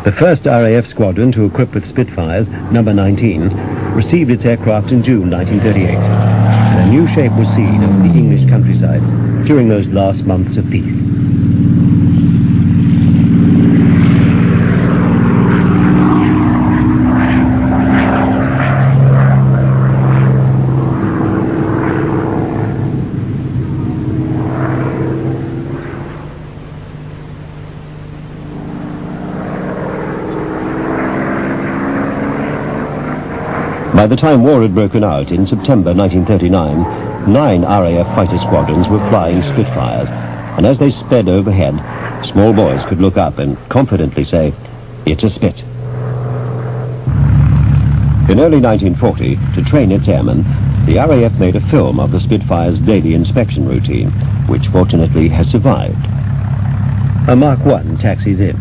The first RAF squadron to equip with Spitfires, number 19, received its aircraft in June 1938, and a new shape was seen over the English countryside during those last months of peace. By the time war had broken out in September 1939, 9 RAF fighter squadrons were flying Spitfires, and as they sped overhead, small boys could look up and confidently say, "It's a Spit." In early 1940, to train its airmen, the RAF made a film of the Spitfire's daily inspection routine, which fortunately has survived. A Mark I taxis in.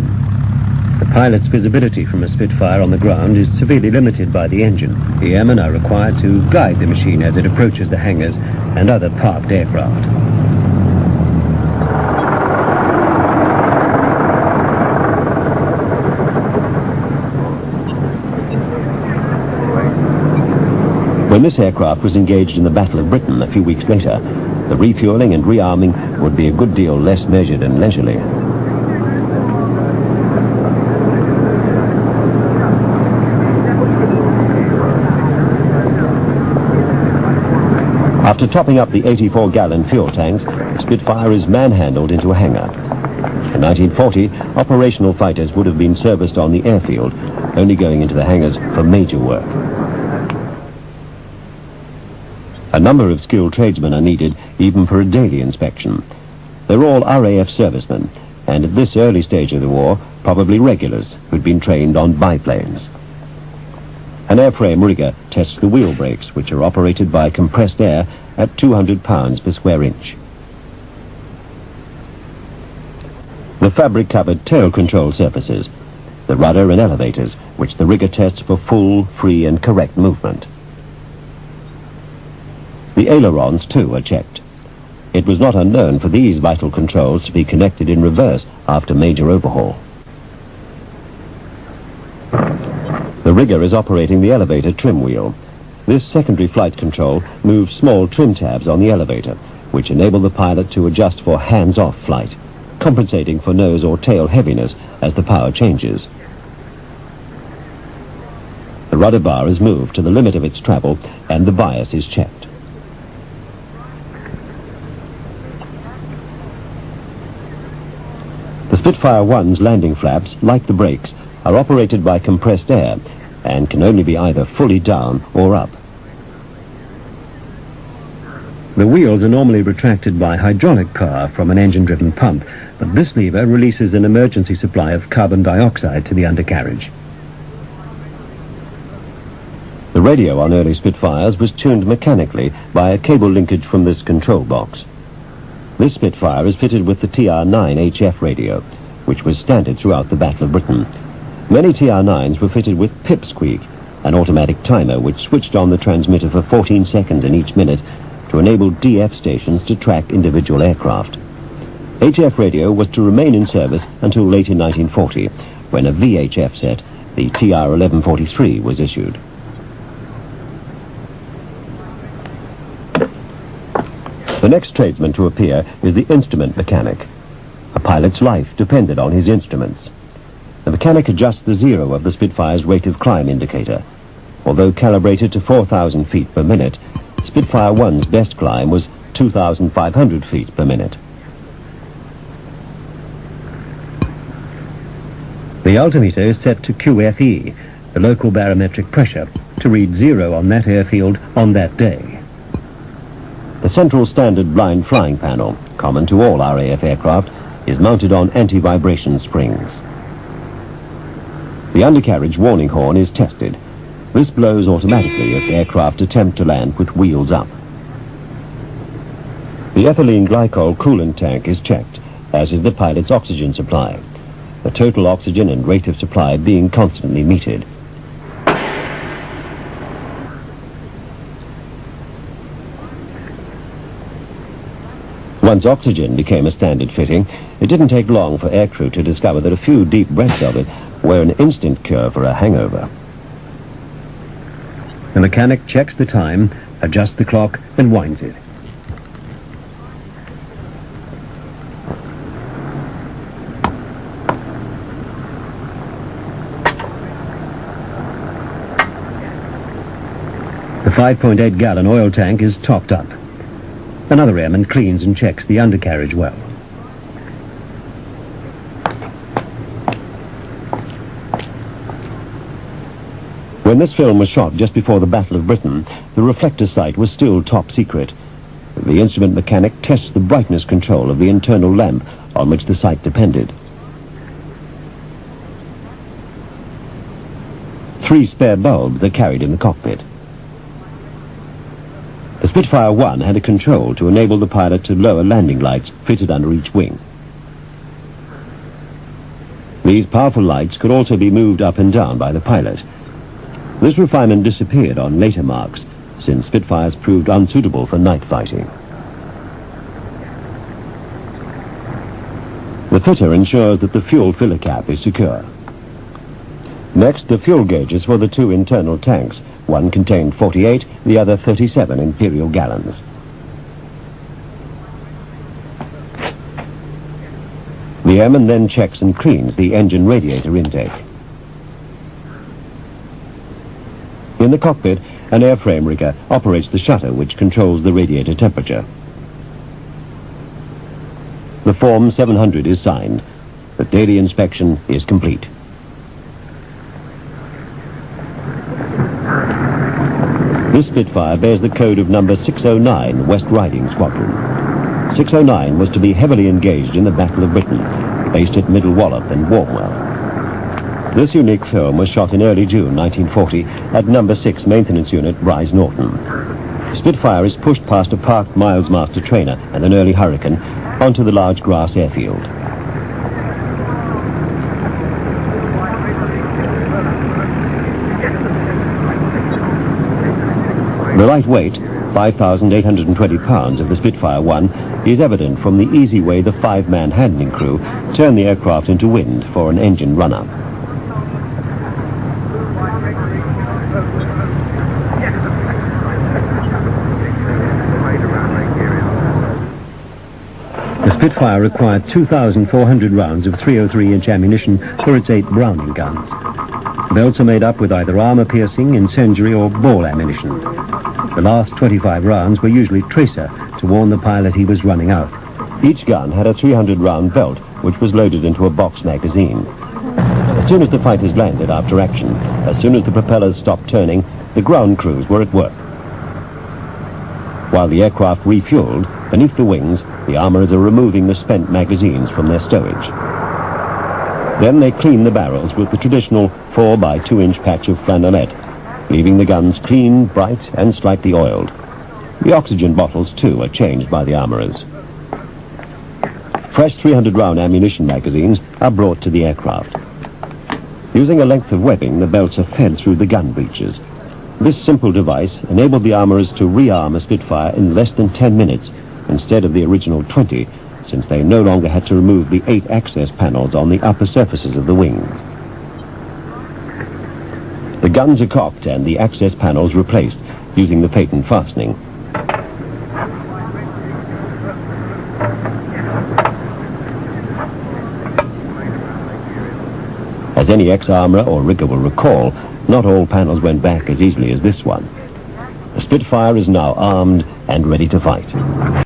The pilot's visibility from a Spitfire on the ground is severely limited by the engine. The airmen are required to guide the machine as it approaches the hangars and other parked aircraft. When this aircraft was engaged in the Battle of Britain a few weeks later, the refueling and rearming would be a good deal less measured and leisurely. After topping up the 84-gallon fuel tanks, the Spitfire is manhandled into a hangar. In 1940, operational fighters would have been serviced on the airfield, only going into the hangars for major work. A number of skilled tradesmen are needed even for a daily inspection. They're all RAF servicemen, and at this early stage of the war, probably regulars who'd been trained on biplanes. An airframe rigger tests the wheel brakes, which are operated by compressed air at 200 pounds per square inch. The fabric-covered tail control surfaces, the rudder and elevators, which the rigger tests for full, free and correct movement. The ailerons, too, are checked. It was not unknown for these vital controls to be connected in reverse after major overhaul. The rigger is operating the elevator trim wheel. This secondary flight control moves small trim tabs on the elevator, which enable the pilot to adjust for hands-off flight, compensating for nose or tail heaviness as the power changes. The rudder bar is moved to the limit of its travel and the bias is checked. The Spitfire 1's landing flaps, like the brakes, are operated by compressed air and can only be either fully down or up. The wheels are normally retracted by hydraulic power from an engine-driven pump, but this lever releases an emergency supply of carbon dioxide to the undercarriage. The radio on early Spitfires was tuned mechanically by a cable linkage from this control box. This Spitfire is fitted with the TR-9 HF radio, which was standard throughout the Battle of Britain. Many TR-9s were fitted with pipsqueak, an automatic timer which switched on the transmitter for 14 seconds in each minute to enable DF stations to track individual aircraft. HF radio was to remain in service until late in 1940, when a VHF set, the TR-1143, was issued. The next tradesman to appear is the instrument mechanic. A pilot's life depended on his instruments. The mechanic adjusts the zero of the Spitfire's rate of climb indicator. Although calibrated to 4,000 feet per minute, Spitfire 1's best climb was 2,500 feet per minute. The altimeter is set to QFE, the local barometric pressure, to read zero on that airfield on that day. The central standard blind flying panel, common to all RAF aircraft, is mounted on anti-vibration springs. The undercarriage warning horn is tested. This blows automatically if aircraft attempt to land with wheels up. The ethylene glycol coolant tank is checked, as is the pilot's oxygen supply. The total oxygen and rate of supply being constantly metered. Once oxygen became a standard fitting, it didn't take long for aircrew to discover that a few deep breaths of it were an instant cure for a hangover. The mechanic checks the time, adjusts the clock and winds it. The 5.8-gallon oil tank is topped up. Another airman cleans and checks the undercarriage well. When this film was shot just before the Battle of Britain, the reflector sight was still top secret. The instrument mechanic tests the brightness control of the internal lamp on which the sight depended. 3 spare bulbs are carried in the cockpit. The Spitfire 1 had a control to enable the pilot to lower landing lights fitted under each wing. These powerful lights could also be moved up and down by the pilot. This refinement disappeared on later marks, since Spitfires proved unsuitable for night fighting. The fitter ensures that the fuel filler cap is secure. Next, the fuel gauges for the 2 internal tanks. One contained 48, the other 37 imperial gallons. The airman then checks and cleans the engine radiator intake. In the cockpit, an airframe rigger operates the shutter which controls the radiator temperature. The Form 700 is signed. The daily inspection is complete. This Spitfire bears the code of number 609, West Riding Squadron. 609 was to be heavily engaged in the Battle of Britain, based at Middle Wallop and Warmwell. This unique film was shot in early June 1940 at number 6 Maintenance Unit, Rise Norton. The Spitfire is pushed past a parked Miles Master trainer and an early Hurricane onto the large grass airfield. The light weight, 5,820 pounds, of the Spitfire 1 is evident from the easy way the 5-man handling crew turned the aircraft into wind for an engine run-up. The Spitfire required 2,400 rounds of 303-inch ammunition for its 8 Browning guns. The belts are made up with either armor-piercing, incendiary or ball ammunition. The last 25 rounds were usually tracer to warn the pilot he was running out. Each gun had a 300-round belt which was loaded into a box magazine. As soon as the fighters landed after action, as soon as the propellers stopped turning, the ground crews were at work. While the aircraft refueled, beneath the wings, the armourers are removing the spent magazines from their stowage. Then they clean the barrels with the traditional 4 by 2-inch patch of flannelette, leaving the guns clean, bright and slightly oiled. The oxygen bottles, too, are changed by the armourers. Fresh 300-round ammunition magazines are brought to the aircraft. Using a length of webbing, the belts are fed through the gun breeches. This simple device enabled the armourers to rearm a Spitfire in less than 10 minutes, instead of the original 20, since they no longer had to remove the 8 access panels on the upper surfaces of the wings. The guns are cocked and the access panels replaced using the patent fastening. As any ex-armourer or rigger will recall, not all panels went back as easily as this one. The Spitfire is now armed and ready to fight.